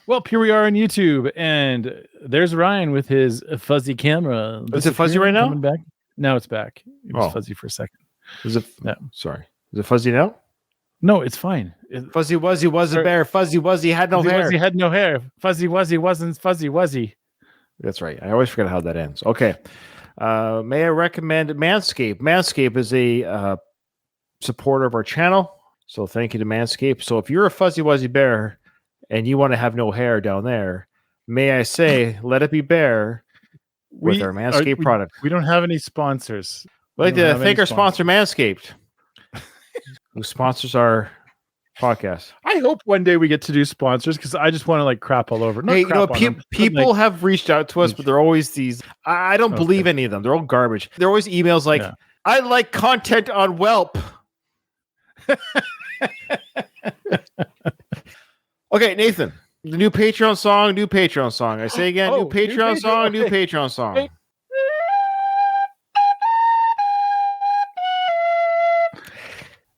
Well, here we are on YouTube, and there's Ryan with his fuzzy camera. Is it fuzzy right now? Coming back? No, it's back. It was fuzzy for a second. Is it? No. Sorry. Is it fuzzy now? No, it's fine. Fuzzy Wuzzy was a bear. Fuzzy Wuzzy had no hair. Fuzzy had no hair. Fuzzy Wuzzy wasn't Fuzzy Wuzzy. That's right. I always forget how that ends. Okay. May I recommend Manscaped? Manscaped is a supporter of our channel. So thank you to Manscaped. So if you're a Fuzzy Wuzzy bear and you want to have no hair down there, may I say, let it be bear with our Manscaped product. We don't have any sponsors. We'd like to thank our sponsor, Manscaped, who sponsors our podcast. I hope one day we get to do sponsors because I just want to like crap all over. Hey, people have reached out to us, but they're always these. I don't believe any of them. They're all garbage. They're always emails like, I like content on Welp. Okay, Nathan, the new Patreon song. I say again, new Patreon song.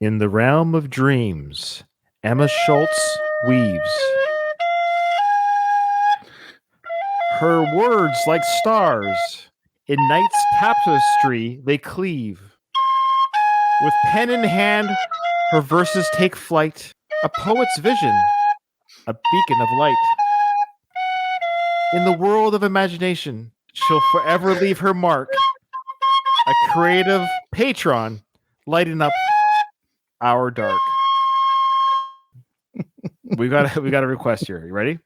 In the realm of dreams, Emma Schultz weaves. Her words like stars, in night's tapestry they cleave. With pen in hand, her verses take flight, a poet's vision, a beacon of light. In the world of imagination, she'll forever leave her mark, a creative patron lighting up our dark. we got a request here. You ready?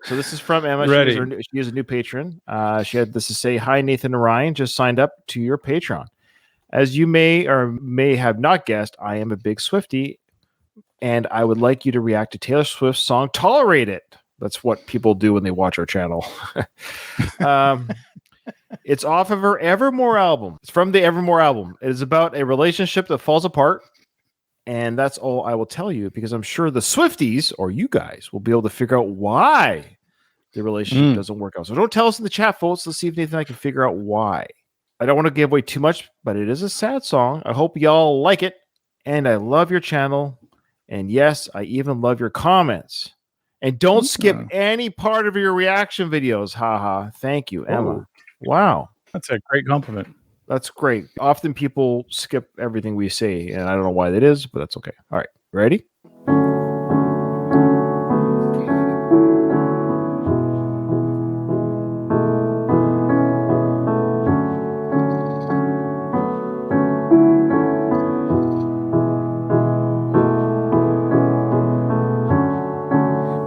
So this is from Emma. Ready. She is a new patron. She had this to say: "Hi, Nathan and Ryan. Just signed up to your Patreon. As you may or may have not guessed, I am a big Swiftie, and I would like you to react to Taylor Swift's song "Tolerate It." That's what people do when they watch our channel. It's off of her Evermore album. It's from the Evermore album. It is about a relationship that falls apart. And that's all I will tell you, because I'm sure the Swifties, or you guys, will be able to figure out why the relationship doesn't work out. So don't tell us in the chat, folks. Let's see if Nathan and I can figure out why. I don't want to give away too much, but it is a sad song. I hope y'all like it. And I love your channel. And yes, I even love your comments. And don't skip any part of your reaction videos. Haha. Thank you, Emma. Wow. That's a great compliment. That's great. Often people skip everything we say, and I don't know why that is, but that's okay. All right. Ready?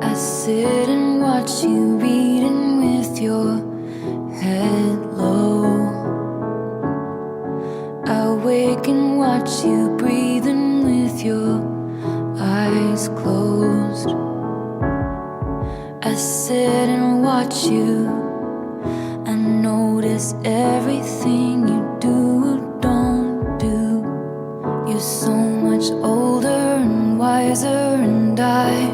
I sit and watch you reading with your head low. I wake and watch you breathing with your eyes closed. I sit and watch you. I notice everything you do or don't do. You're so much older and wiser, and I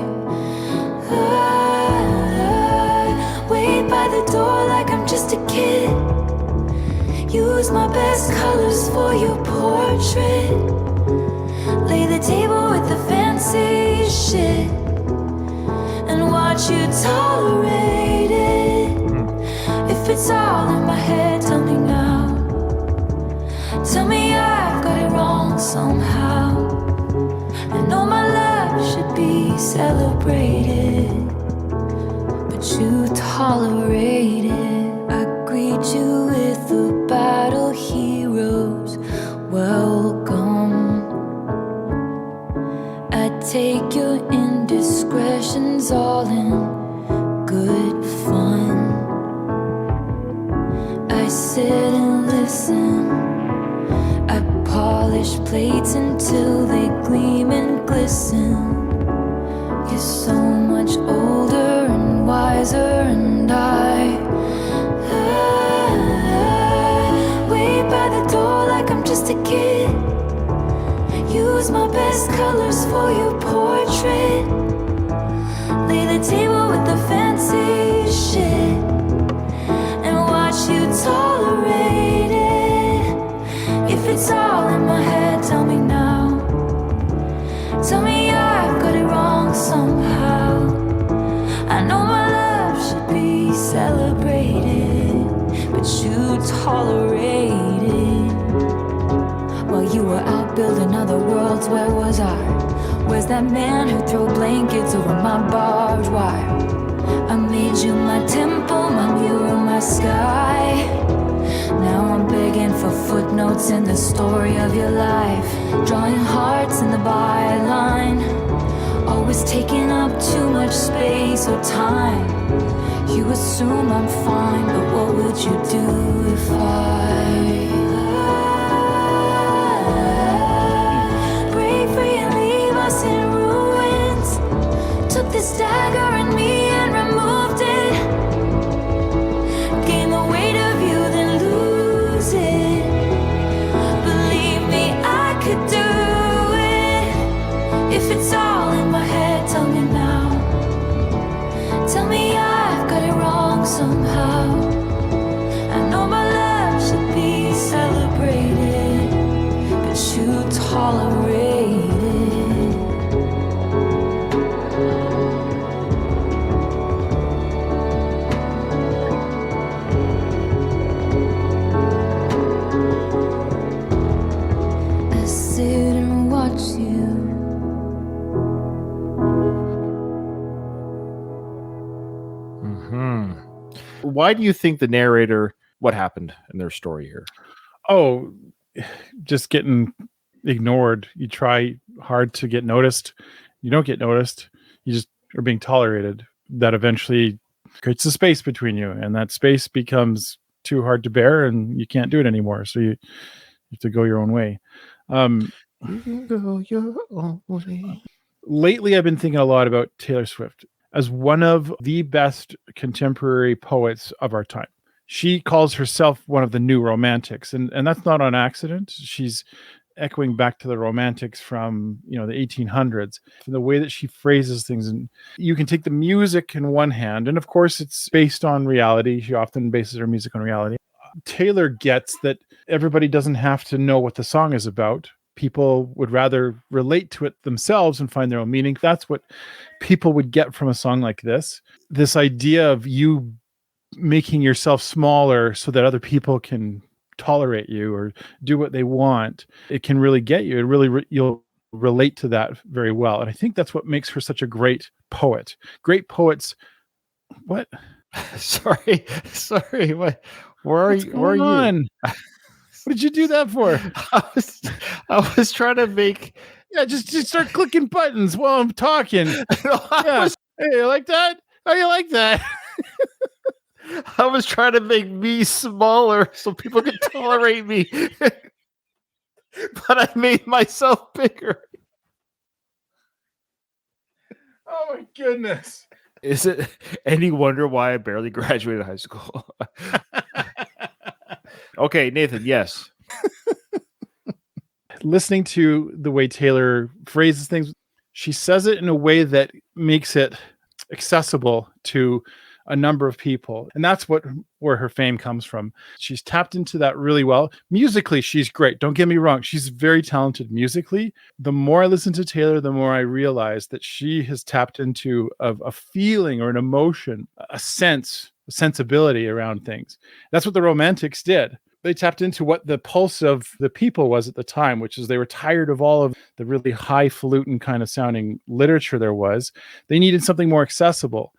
wait by the door like I'm just a kid. Use my best colors for your portrait. Lay the table with the fancy shit and watch you tolerate it. If it's all in my head, tell me now. Tell me I've got it wrong somehow. I know my love should be celebrated, but you tolerate it. I greet you with the battle heroes. Welcome. I take your indiscretions all in good fun. I sit and listen. I polish plates until they gleam and glisten. You're so much older and wiser, and I wait by the door like I'm just a kid. Use my best colors for your portrait. Lay the table with the fancy shit and watch you tolerate it. If it's all in my head, tell me now. Tell me I've got it wrong somehow. I know my tolerated. While you were out building other worlds, where was I? Where's that man who'd throw blankets over my barbed wire? I made you my temple, my mirror, my sky. Now I'm begging for footnotes in the story of your life, drawing hearts in the byline, always taking up too much space or time. You assume I'm fine, but what would you do if I break free and leave us in ruins? Took this dagger in me and removed it, gain the weight of you, then lose it. Believe me, I could do it. If it's all in my head, tell me now. Tell me I've got it wrong somehow. I know my love should be celebrated, but you tolerate it. I sit and watch you. Why do you think the narrator, what happened in their story here? Oh, just getting ignored. You try hard to get noticed. You don't get noticed. You just are being tolerated. That eventually creates a space between you, and that space becomes too hard to bear, and you can't do it anymore. So you have to go your own way. You can go your own way. Lately, I've been thinking a lot about Taylor Swift as one of the best contemporary poets of our time. She calls herself one of the new romantics, and that's not on accident. She's echoing back to the romantics from the 1800s, from the way that she phrases things. And you can take the music in one hand, and of course it's based on reality. She often bases her music on reality. Taylor gets that everybody doesn't have to know what the song is about. People would rather relate to it themselves and find their own meaning. That's what people would get from a song like this. This idea of you making yourself smaller so that other people can tolerate you or do what they want, it can really get you. It really you'll relate to that very well. And I think that's what makes her such a great poet. Great poets. What? Sorry. What? Where are you? Where are you? What did you do that for? I was trying to make. Yeah, just start clicking buttons while I'm talking. Hey, you like that? How you like that? I was trying to make me smaller so people could tolerate me, but I made myself bigger. Oh my goodness. Is it any wonder why I barely graduated high school? Okay, Nathan, yes. Listening to the way Taylor phrases things, she says it in a way that makes it accessible to a number of people. And that's where her fame comes from. She's tapped into that really well. Musically, she's great. Don't get me wrong. She's very talented musically. The more I listen to Taylor, the more I realize that she has tapped into a feeling or an emotion, a sensibility around things. That's what the Romantics did. They tapped into what the pulse of the people was at the time, which is they were tired of all of the really highfalutin kind of sounding literature there was. They needed something more accessible.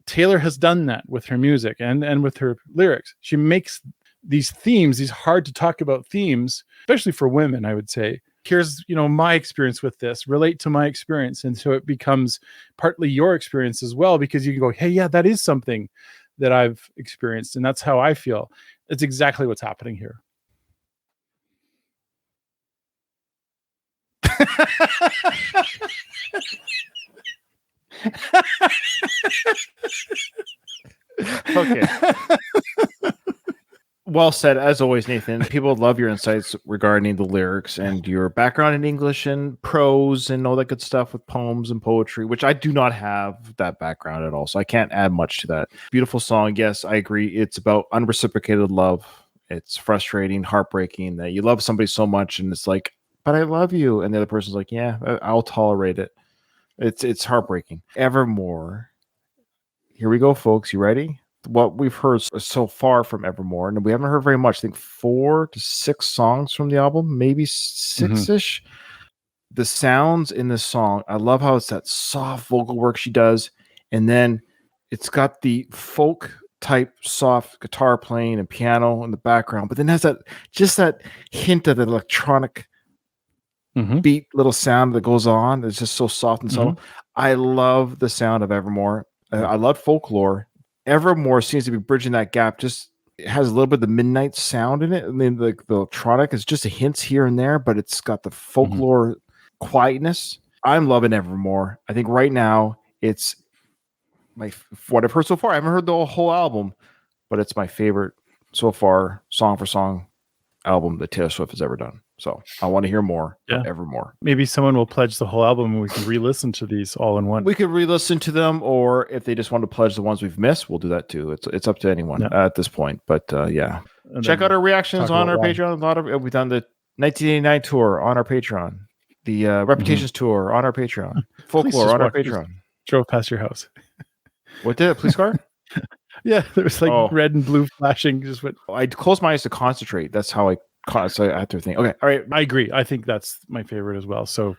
Taylor has done that with her music and with her lyrics. She makes these themes, these hard to talk about themes, especially for women, I would say. Here's, my experience with this, relate to my experience. And so it becomes partly your experience as well, because you can go, hey, yeah, that is something that I've experienced. And that's how I feel. It's exactly what's happening here. Okay. Well said, as always, Nathan. People love your insights regarding the lyrics and your background in English and prose and all that good stuff with poems and poetry, which I do not have that background at all, so I can't add much to that. Beautiful song. Yes, I agree. It's about unreciprocated love. It's frustrating, heartbreaking that you love somebody so much and it's like, but I love you. And the other person's like, yeah, I'll tolerate it. It's heartbreaking. Evermore. Here we go, folks. You ready? what we've heard so far from Evermore, and we haven't heard very much. I think 4 to 6 songs from the album, maybe 6-ish. The sounds in this song, I love how it's that soft vocal work she does, and then it's got the folk type soft guitar playing and piano in the background, but then has that hint of the electronic beat little sound that goes on. It's just so soft and subtle. I love the sound of Evermore. I love Folklore. Evermore seems to be bridging that gap. Just it has a little bit of the midnight sound in it. I mean, the electronic is just a hints here and there, but it's got the Folklore quietness. I'm loving Evermore. I think right now it's what I've heard so far. I haven't heard the whole album, but it's my favorite so far, song for song album that Taylor Swift has ever done. So I want to hear more of Evermore. Maybe someone will pledge the whole album and we can re-listen to these all in one. We could re-listen to them, or if they just want to pledge the ones we've missed, we'll do that too. It's up to anyone at this point. But And check out our reactions on our about Patreon. We've done the 1989 tour on our Patreon, the Reputations tour on our Patreon, Folklore on our Patreon. Drove past your house. What did it? Police car? Yeah, there was like red and blue flashing. Just went. I closed my eyes to concentrate. That's how I had to think. Okay, all right. I agree. I think that's my favorite as well. So